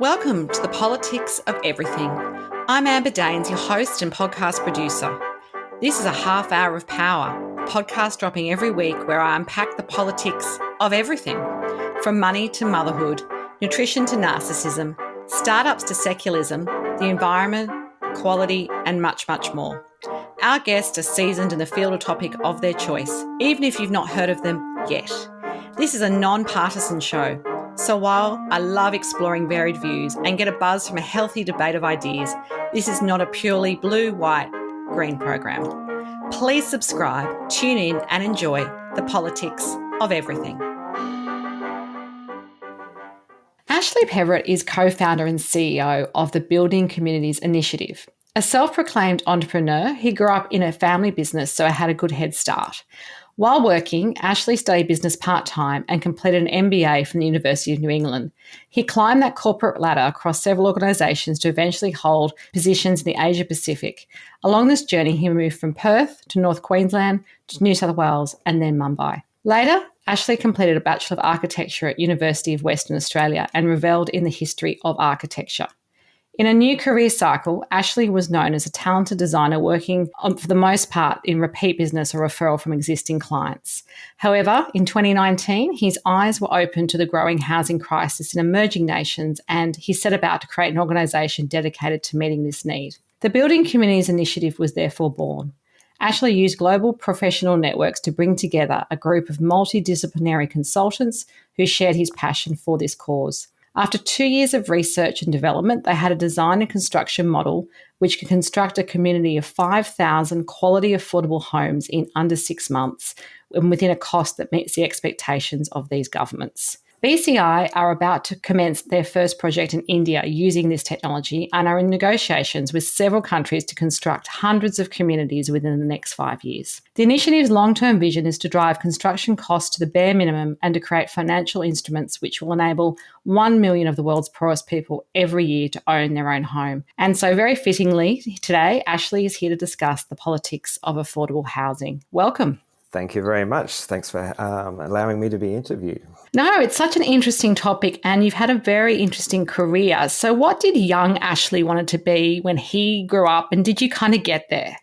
Welcome to the Politics of Everything. I'm Amber Daines, your host and podcast producer. This is a half hour of power, a podcast dropping every week where I unpack the politics of everything, from money to motherhood, nutrition to narcissism, startups to secularism, the environment, quality, and much, much more. Our guests are seasoned in the field or topic of their choice, even if you've not heard of them yet. This is a non-partisan show. So while I love exploring varied views and get a buzz from a healthy debate of ideas, this is not a purely blue, white, green program. Please subscribe, tune in and enjoy the politics of everything. Ashley Peverett is co-founder and CEO of the Building Communities Initiative. A self-proclaimed entrepreneur, he grew up in a family business, so had a good head start. While working, Ashley studied business part-time and completed an MBA from the University of New England. He climbed that corporate ladder across several organisations to eventually hold positions in the Asia Pacific. Along this journey, he moved from Perth to North Queensland to New South Wales and then Mumbai. Later, Ashley completed a Bachelor of Architecture at University of Western Australia and reveled in the history of architecture. In a new career cycle, Ashley was known as a talented designer working for the most part in repeat business or referral from existing clients. However, in 2019, his eyes were open to the growing housing crisis in emerging nations and he set about to create an organisation dedicated to meeting this need. The Building Communities Initiative was therefore born. Ashley used global professional networks to bring together a group of multidisciplinary consultants who shared his passion for this cause. After 2 years of research and development, they had a design and construction model which could construct a community of 5,000 quality affordable homes in under 6 months and within a cost that meets the expectations of these governments. BCI are about to commence their first project in India using this technology and are in negotiations with several countries to construct hundreds of communities within the next 5 years. The initiative's long-term vision is to drive construction costs to the bare minimum and to create financial instruments which will enable 1 million of the world's poorest people every year to own their own home. And so very fittingly, today, Ashley is here to discuss the politics of affordable housing. Welcome. Thank you very much. Thanks for allowing me to be interviewed. No, it's such an interesting topic and you've had a very interesting career. So what did young Ashley want it to be when he grew up and did you kind of get there?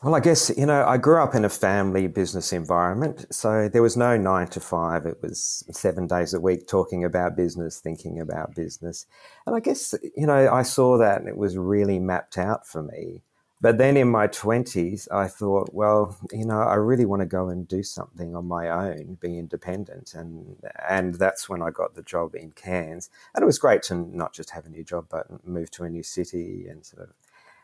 Well, I guess, I grew up in a family business environment. So there was no 9 to 5. It was 7 days a week talking about business, thinking about business. And I guess, I saw that and it was really mapped out for me. But then in my 20s, I thought, well, I really want to go and do something on my own, be independent. And that's when I got the job in Cairns. And it was great to not just have a new job, but move to a new city and sort of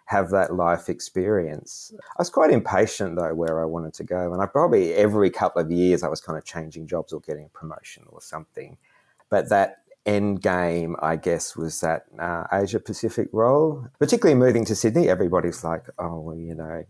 have that life experience. I was quite impatient, though, where I wanted to go. And I probably every couple of years, I was kind of changing jobs or getting a promotion or something. But that end game, I guess, was that Asia Pacific role. Particularly moving to Sydney, everybody's like, oh, well,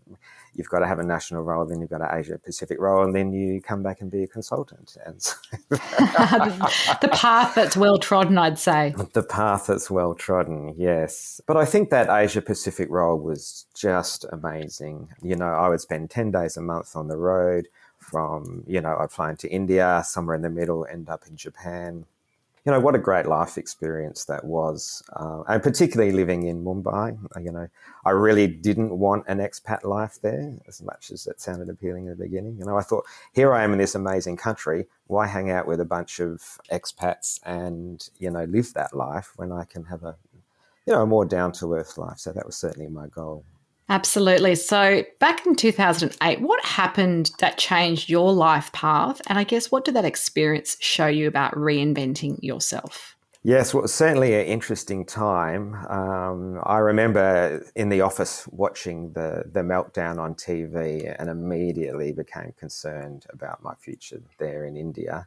you've got to have a national role, then you've got an Asia Pacific role, and then you come back and be a consultant. And so the path that's well trodden, I'd say. The path that's well trodden, yes. But I think that Asia Pacific role was just amazing. I would spend 10 days a month on the road from, I'd fly into India, somewhere in the middle, end up in Japan. What a great life experience that was. And particularly living in Mumbai, I really didn't want an expat life there as much as it sounded appealing in the beginning. I thought, here I am in this amazing country. Why hang out with a bunch of expats and, live that life when I can have a more down-to-earth life? So that was certainly my goal. Absolutely. So back in 2008, what happened that changed your life path? And I guess what did that experience show you about reinventing yourself? Yes, well, it was certainly an interesting time. I remember in the office watching the meltdown on TV and immediately became concerned about my future there in India.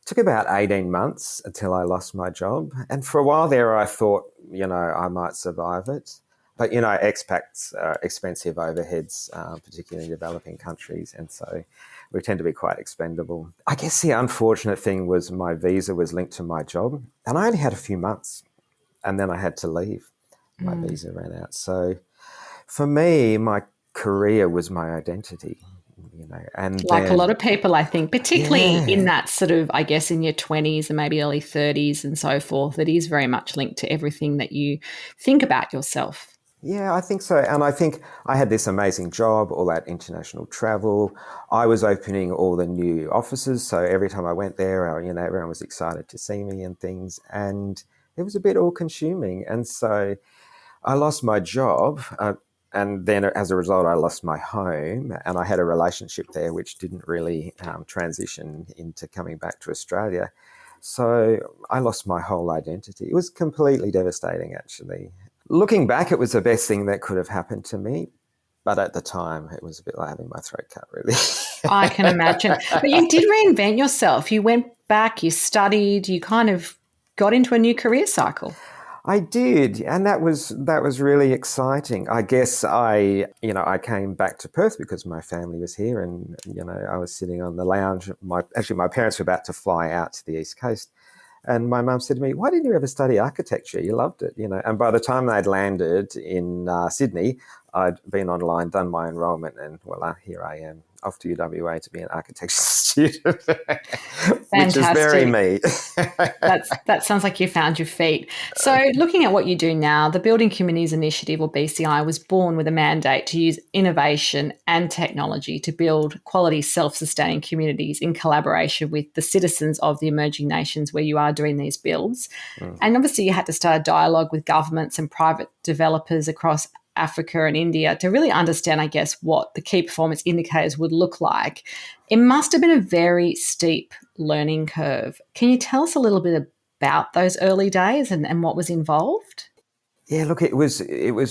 It took about 18 months until I lost my job. And for a while there, I thought, I might survive it. But, expats are expensive overheads, particularly in developing countries. And so we tend to be quite expendable. I guess the unfortunate thing was my visa was linked to my job. And I only had a few months. And then I had to leave. My visa ran out. So for me, my career was my identity. and Like a lot then, of people, I think, particularly in yeah. that sort of, I guess, in your 20s and maybe early 30s and so forth, it is very much linked to everything that you think about yourself. Yeah, I think so. And I think I had this amazing job, all that international travel. I was opening all the new offices. So every time I went there, everyone was excited to see me and things. And it was a bit all consuming. And so I lost my job. And then as a result, I lost my home. And I had a relationship there which didn't really transition into coming back to Australia. So I lost my whole identity. It was completely devastating, actually. Looking back, it was the best thing that could have happened to me. But at the time, it was a bit like having my throat cut, really. I can imagine. But you did reinvent yourself. You went back, you studied, you kind of got into a new career cycle. I did, and that was really exciting. I guess I came back to Perth because my family was here, and I was sitting on the lounge. My parents were about to fly out to the East Coast, and my mum said to me, "Why didn't you ever study architecture? You loved it." And by the time they'd landed in Sydney, I'd been online, done my enrolment, and voila, here I am, off to UWA to be an architecture student, which is very Fantastic. me. That sounds like you found your feet. So, looking at what you do now, the Building Communities Initiative, or BCI, was born with a mandate to use innovation and technology to build quality, self-sustaining communities in collaboration with the citizens of the emerging nations where you are doing these builds. Mm. And obviously, you had to start a dialogue with governments and private developers across Africa and India to really understand, I guess, what the key performance indicators would look like. It must have been a very steep learning curve. Can you tell us a little bit about those early days and what was involved? Yeah, look, it was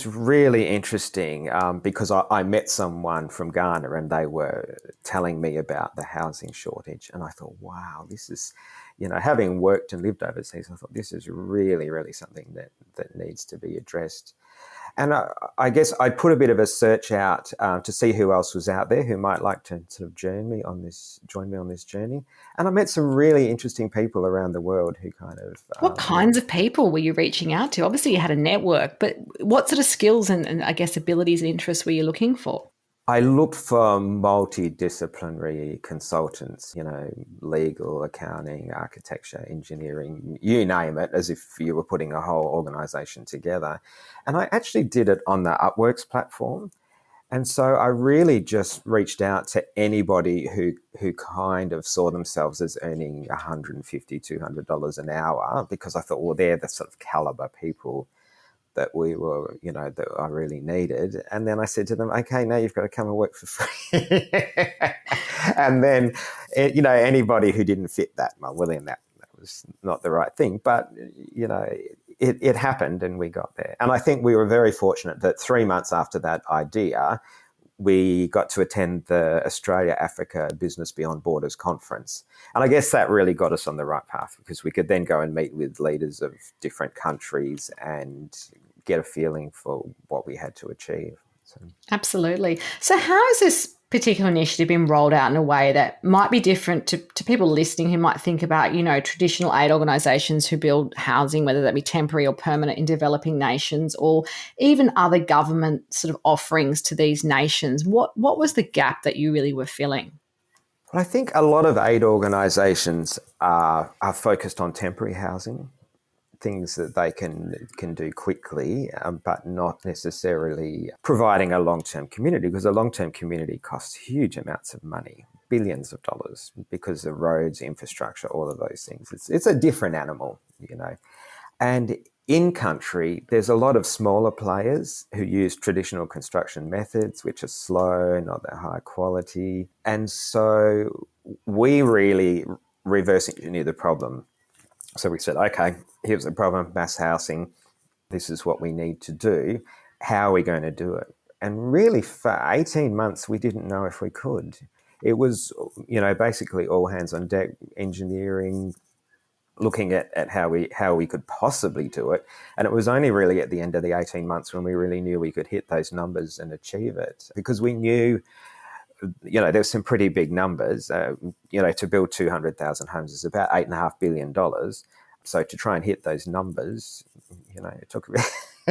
really interesting because I met someone from Ghana and they were telling me about the housing shortage, and I thought, wow, this is, having worked and lived overseas, I thought this is really, really something that needs to be addressed. And I guess I put a bit of a search out to see who else was out there who might like to sort of join me on this journey. And I met some really interesting people around the world who kind of What kinds of people were you reaching out to? Obviously, you had a network, but what sort of skills and I guess abilities and interests were you looking for? I looked for multidisciplinary consultants, legal, accounting, architecture, engineering, you name it, as if you were putting a whole organization together. And I actually did it on the Upworks platform. And so I really just reached out to anybody who kind of saw themselves as earning $150, $200 an hour, because I thought, well, they're the sort of caliber people that that I really needed. And then I said to them, okay, now you've got to come and work for free. And then, anybody who didn't fit that, well, then that was not the right thing. But, it happened and we got there. And I think we were very fortunate that 3 months after that idea, we got to attend the Australia Africa Business Beyond Borders conference. And I guess that really got us on the right path because we could then go and meet with leaders of different countries and get a feeling for what we had to achieve. So. Absolutely. So, how has this particular initiative been rolled out in a way that might be different to people listening who might think about, traditional aid organisations who build housing, whether that be temporary or permanent in developing nations, or even other government sort of offerings to these nations? What was the gap that you really were filling? Well, I think a lot of aid organisations are focused on temporary housing, things that they can do quickly, but not necessarily providing a long-term community, because a long-term community costs huge amounts of money, billions of dollars, because of roads, infrastructure, all of those things. It's a different animal, And in country, there's a lot of smaller players who use traditional construction methods, which are slow, not that high quality. And so we really reverse engineer the problem. So we said, okay, here's the problem, mass housing. This is what we need to do. How are we going to do it? And really for 18 months, we didn't know if we could. It was, basically all hands on deck, engineering, looking at how we could possibly do it. And it was only really at the end of the 18 months when we really knew we could hit those numbers and achieve it, because we knew, there were some pretty big numbers. To build 200,000 homes is about $8.5 billion. So to try and hit those numbers, it took a bit.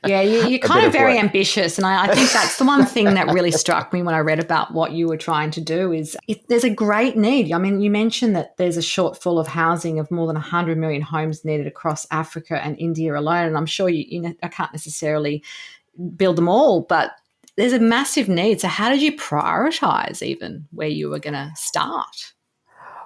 Yeah, you're a bit kind of of very work. ambitious. And I think that's the one thing that really struck me when I read about what you were trying to do is there's a great need. I mean, you mentioned that there's a shortfall of housing of more than 100 million homes needed across Africa and India alone. And I'm sure I can't necessarily build them all, but there's a massive need. So how did you prioritize even where you were going to start?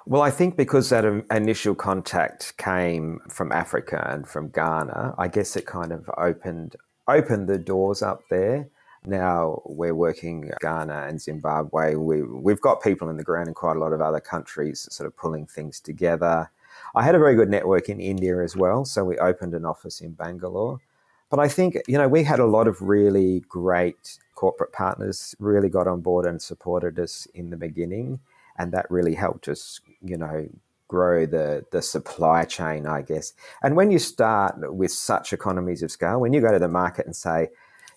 Well, I think because that initial contact came from Africa and from Ghana, I guess it kind of opened the doors up there. Now we're working Ghana and Zimbabwe. We've got people in the ground in quite a lot of other countries sort of pulling things together. I had a very good network in India as well, so we opened an office in Bangalore. But I think, we had a lot of really great corporate partners, really got on board and supported us in the beginning. And that really helped us, grow the supply chain, I guess. And when you start with such economies of scale, when you go to the market and say,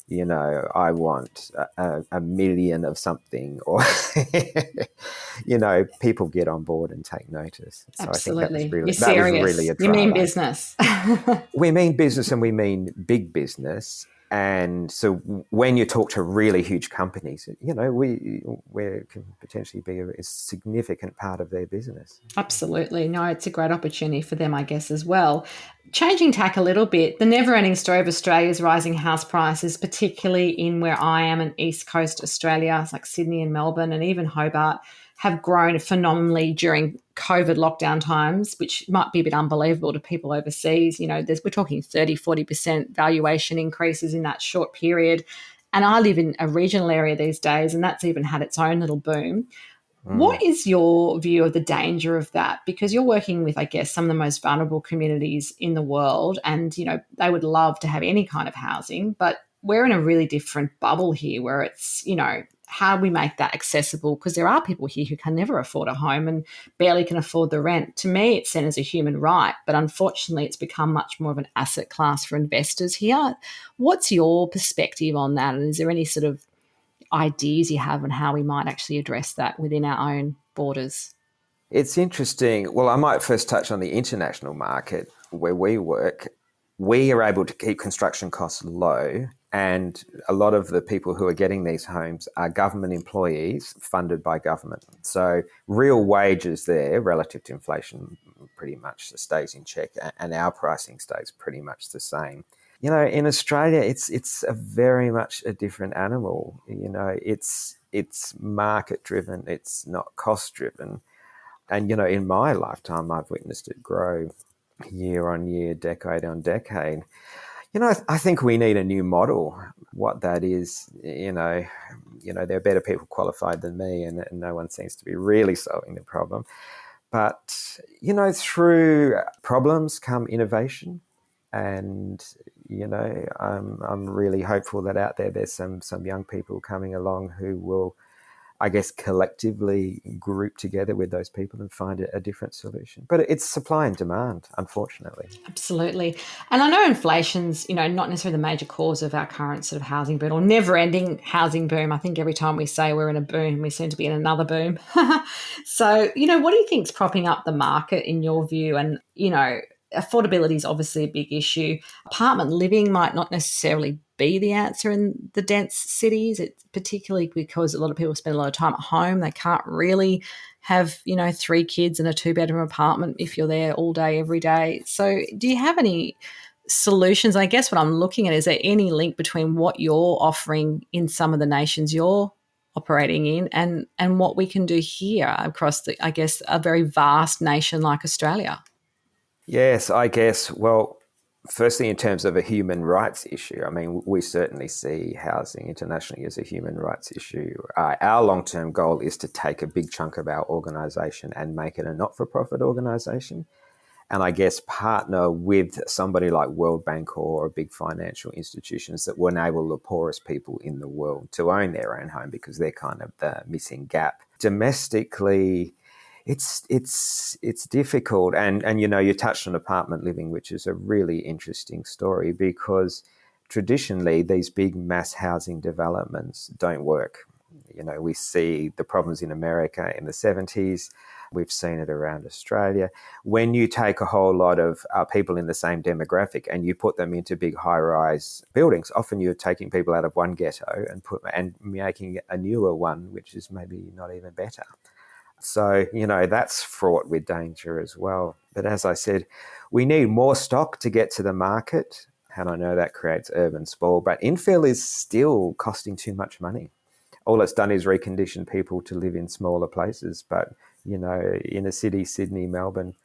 I want a million of something, or, people get on board and take notice. So I think Absolutely. You're that was really serious. a You mean driver. business. We mean business and we mean big business. And so when you talk to really huge companies, we can potentially be a significant part of their business. Absolutely. No, it's a great opportunity for them, I guess, as well. Changing tack a little bit, the never ending story of Australia's rising house prices, particularly in where I am in East Coast Australia, like Sydney and Melbourne and even Hobart, have grown phenomenally during COVID lockdown times, which might be a bit unbelievable to people overseas. We're talking 30-40% valuation increases in that short period. And I live in a regional area these days, and that's even had its own little boom. What is your view of the danger of that? Because you're working with, I guess, some of the most vulnerable communities in the world, and, they would love to have any kind of housing, but we're in a really different bubble here where it's, how do we make that accessible? Because there are people here who can never afford a home and barely can afford the rent. To me, it's seen as a human right, but unfortunately, it's become much more of an asset class for investors here. What's your perspective on that? And is there any sort of ideas you have on how we might actually address that within our own borders? It's interesting. Well, I might first touch on the international market where we work. We are able to keep construction costs low, and a lot of the people who are getting these homes are government employees funded by government. So real wages there relative to inflation pretty much stays in check, and our pricing stays pretty much the same. In Australia, it's a very much a different animal. It's market driven. It's not cost driven. And, in my lifetime, I've witnessed it grow year on year, decade on decade. I think we need a new model. What that is, there are better people qualified than me, and no one seems to be really solving the problem. But, through problems come innovation. And, I'm really hopeful that out there's some young people coming along who will, I guess, collectively group together with those people and find a different solution. But it's supply and demand, unfortunately. Absolutely. And I know inflation's, not necessarily the major cause of our current sort of housing boom or never ending housing boom. I think every time we say we're in a boom, we seem to be in another boom. So, what do you think's propping up the market in your view? And, affordability is obviously a big issue. Apartment living might not necessarily be the answer in the dense cities. It's particularly because a lot of people spend a lot of time at home. They can't really have, 3 kids in a 2-bedroom apartment if you're there all day, every day. So do you have any solutions? I guess what I'm looking at, is there any link between what you're offering in some of the nations you're operating in and what we can do here across the, I guess, a very vast nation like Australia? Yes, I guess. Well, firstly, in terms of a human rights issue, I mean, we certainly see housing internationally as a human rights issue. Our long-term goal is to take a big chunk of our organisation and make it a not-for-profit organisation. And I guess partner with somebody like World Bank or big financial institutions that will enable the poorest people in the world to own their own home, because they're kind of the missing gap. Domestically, it's difficult, and you touched on apartment living, which is a really interesting story, because traditionally these big mass housing developments don't work. We see the problems in America in the 70s. We've seen it around Australia. When you take a whole lot of people in the same demographic and you put them into big high-rise buildings, often you're taking people out of one ghetto and making a newer one, which is maybe not even better. So, that's fraught with danger as well. But as I said, we need more stock to get to the market. And I know that creates urban sprawl, but infill is still costing too much money. All it's done is recondition people to live in smaller places. But, in a city, Sydney, Melbourne,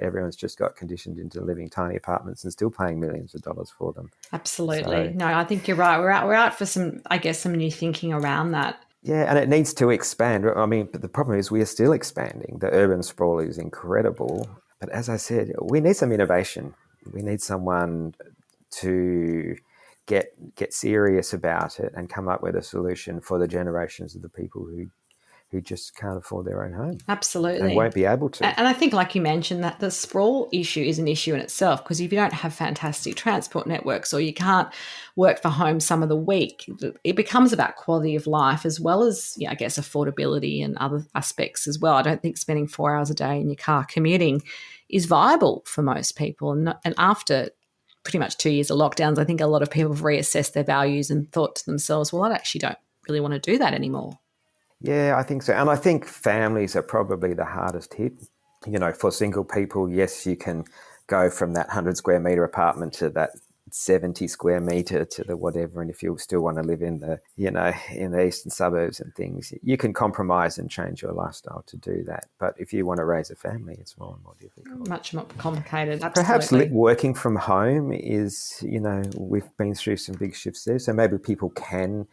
everyone's just got conditioned into living tiny apartments and still paying millions of dollars for them. Absolutely. No, I think you're right. We're out for some new thinking around that. Yeah, and it needs to expand. I mean, but the problem is we are still expanding. The urban sprawl is incredible. But as I said, we need some innovation. We need someone to get serious about it and come up with a solution for the generations of the people who just can't afford their own home. Absolutely. And won't be able to. And I think, like you mentioned, that the sprawl issue is an issue in itself, because if you don't have fantastic transport networks or you can't work from home some of the week, it becomes about quality of life as well as, I guess, affordability and other aspects as well. I don't think spending 4 hours a day in your car commuting is viable for most people. And after pretty much 2 years of lockdowns, I think a lot of people have reassessed their values and thought to themselves, well, I actually don't really want to do that anymore. Yeah, I think so. And I think families are probably the hardest hit. For single people, yes, you can go from that 100 square metre apartment to that 70 square metre to the whatever. And if you still want to live in the, in the eastern suburbs and things, you can compromise and change your lifestyle to do that. But if you want to raise a family, it's more and more difficult. Much more complicated. Perhaps working from home is, we've been through some big shifts there. So maybe people can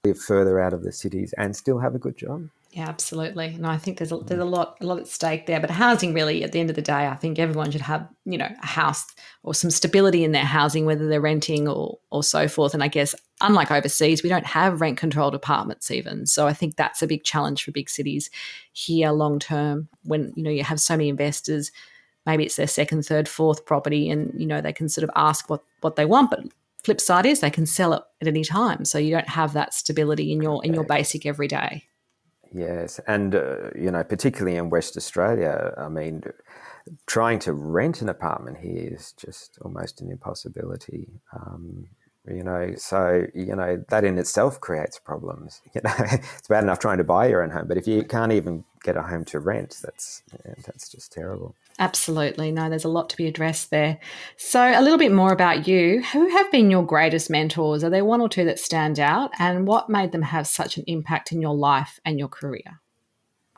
live further out of the cities and still have a good job. Yeah, absolutely. No, I think there's a lot at stake there. But housing, really, at the end of the day, I think everyone should have, a house or some stability in their housing, whether they're renting or so forth. And I guess, unlike overseas, we don't have rent-controlled apartments even. So I think that's a big challenge for big cities here long term when, you have so many investors. Maybe it's their second, third, fourth property and, they can sort of ask what they want, but flip side is they can sell it at any time. So you don't have that stability in your basic everyday. Yes. And, particularly in West Australia, I mean, trying to rent an apartment here is just almost an impossibility. So that in itself creates problems. It's bad enough trying to buy your own home, but if you can't even get a home to rent, that's just terrible. Absolutely. No, there's a lot to be addressed there. So a little bit more about you. Who have been your greatest mentors? Are there one or two that stand out? And what made them have such an impact in your life and your career?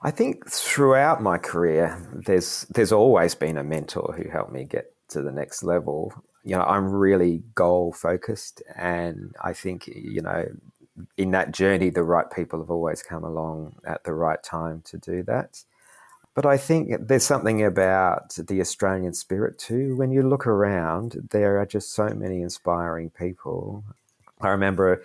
I think throughout my career, there's always been a mentor who helped me get to the next level. I'm really goal focused, and I think, in that journey, the right people have always come along at the right time to do that. But I think there's something about the Australian spirit too. When you look around, there are just so many inspiring people. I remember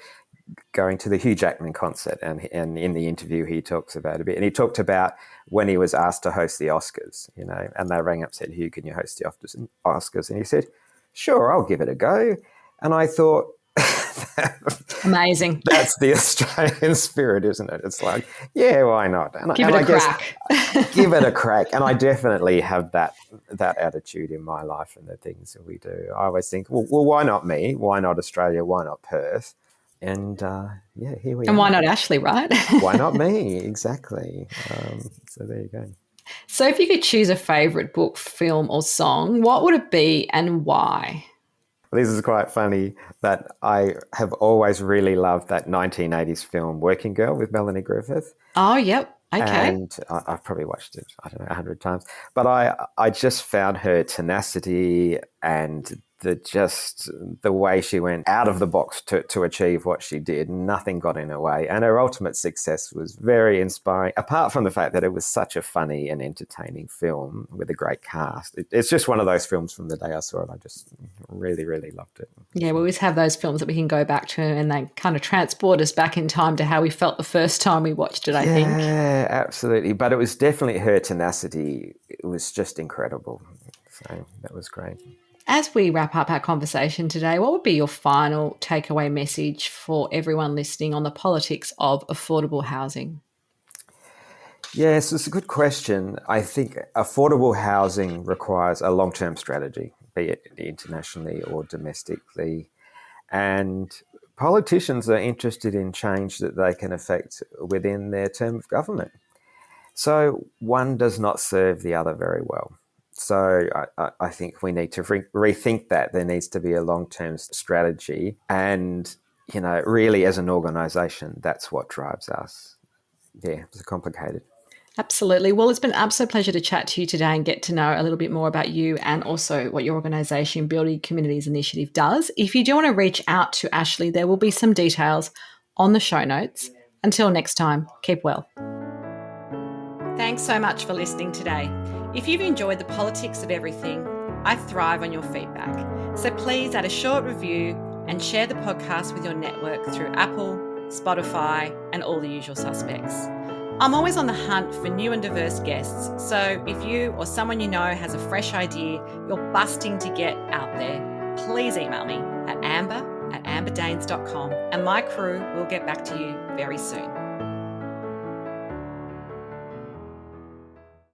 going to the Hugh Jackman concert, and in the interview he talks about a bit, and he talked about when he was asked to host the Oscars, and they rang up and said, Hugh, can you host the Oscars? And he said, sure, I'll give it a go. And I thought, amazing. That's the Australian spirit, isn't it? It's like, yeah, why not? Give it a crack. Give it a crack. And I definitely have that attitude in my life and the things that we do. I always think, well, why not me? Why not Australia? Why not Perth? And here we are. And why not Ashley, right? Why not me? Exactly. So there you go. So if you could choose a favourite book, film or song, what would it be and why? This is quite funny that I have always really loved that 1980s film Working Girl with Melanie Griffith. Oh, yep. Okay. And I've probably watched it, 100 times. But I just found her tenacity and the way she went out of the box to achieve what she did. Nothing got in her way. And her ultimate success was very inspiring, apart from the fact that it was such a funny and entertaining film with a great cast. It's just one of those films from the day I saw it. I just really, really loved it. Yeah, we always have those films that we can go back to and they kind of transport us back in time to how we felt the first time we watched it, I think. Yeah, absolutely. But it was definitely her tenacity. It was just incredible. So that was great. As we wrap up our conversation today, what would be your final takeaway message for everyone listening on the politics of affordable housing? Yes, it's a good question. I think affordable housing requires a long-term strategy, be it internationally or domestically. And politicians are interested in change that they can affect within their term of government. So one does not serve the other very well. So I think we need to rethink that. There needs to be a long-term strategy. And, really as an organisation, that's what drives us. Yeah, it's complicated. Absolutely. Well, it's been an absolute pleasure to chat to you today and get to know a little bit more about you and also what your organisation, Building Communities Initiative, does. If you do want to reach out to Ashley, there will be some details on the show notes. Until next time, keep well. Thanks so much for listening today. If you've enjoyed the politics of everything, I thrive on your feedback. So please add a short review and share the podcast with your network through Apple, Spotify, and all the usual suspects. I'm always on the hunt for new and diverse guests, so if you or someone you know has a fresh idea you're busting to get out there, please email me at amber@amberdanes.com and my crew will get back to you very soon.